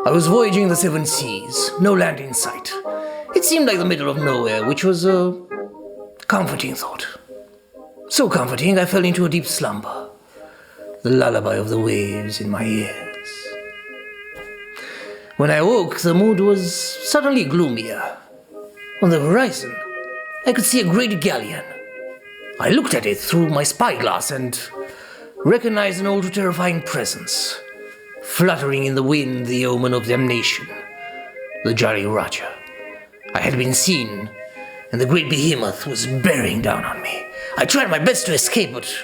I was voyaging the seven seas, no land in sight. It seemed like the middle of nowhere, which was a comforting thought. So comforting, I fell into a deep slumber, the lullaby of the waves in my ears. When I woke, the mood was suddenly gloomier. On the horizon, I could see a great galleon. I looked at it through my spyglass and recognized an old terrifying presence, fluttering in the wind the omen of damnation, the Jolly Roger. I had been seen, and the great behemoth was bearing down on me. I tried my best to escape, but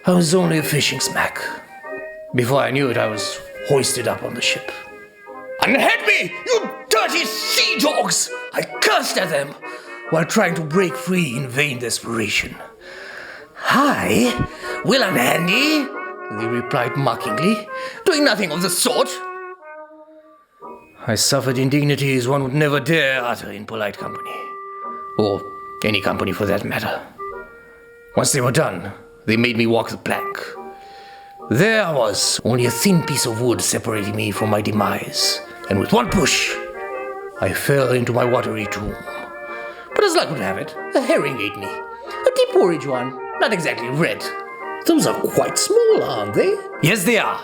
I was only a fishing smack. Before I knew it, I was hoisted up on the ship. "Unhead me, you dirty sea dogs!" I cursed at them, while trying to break free in vain desperation. "I will unhand ye," they replied mockingly, doing nothing of the sort. I suffered indignities one would never dare utter in polite company, or any company for that matter. Once they were done, they made me walk the plank. There I was, only a thin piece of wood separating me from my demise, and with one push, I fell into my watery tomb. But as luck would have it, a herring ate me. A deep porridge one, not exactly red. Those are quite small, aren't they? Yes, they are.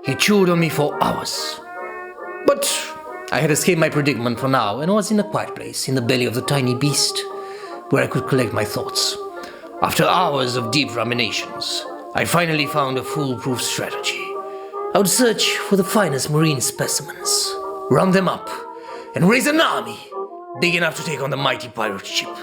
He chewed on me for hours. But I had escaped my predicament for now and was in a quiet place in the belly of the tiny beast, where I could collect my thoughts. After hours of deep ruminations, I finally found a foolproof strategy. I would search for the finest marine specimens, round them up, and raise an army big enough to take on the mighty pirate ship.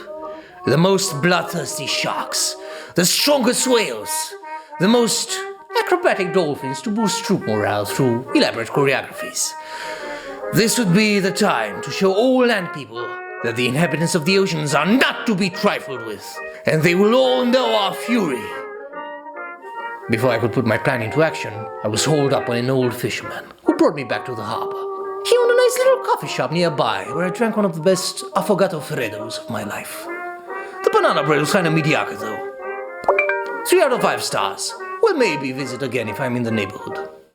The most bloodthirsty sharks, the strongest whales, the most acrobatic dolphins to boost troop morale through elaborate choreographies. This would be the time to show all land people that the inhabitants of the oceans are not to be trifled with, and they will all know our fury. Before I could put my plan into action, I was hauled up by an old fisherman who brought me back to the harbor. He owned a nice little coffee shop nearby where I drank one of the best affogato freddos of my life. The banana bread was kind of mediocre though. 3 out of 5 stars. Well, maybe visit again if I'm in the neighborhood.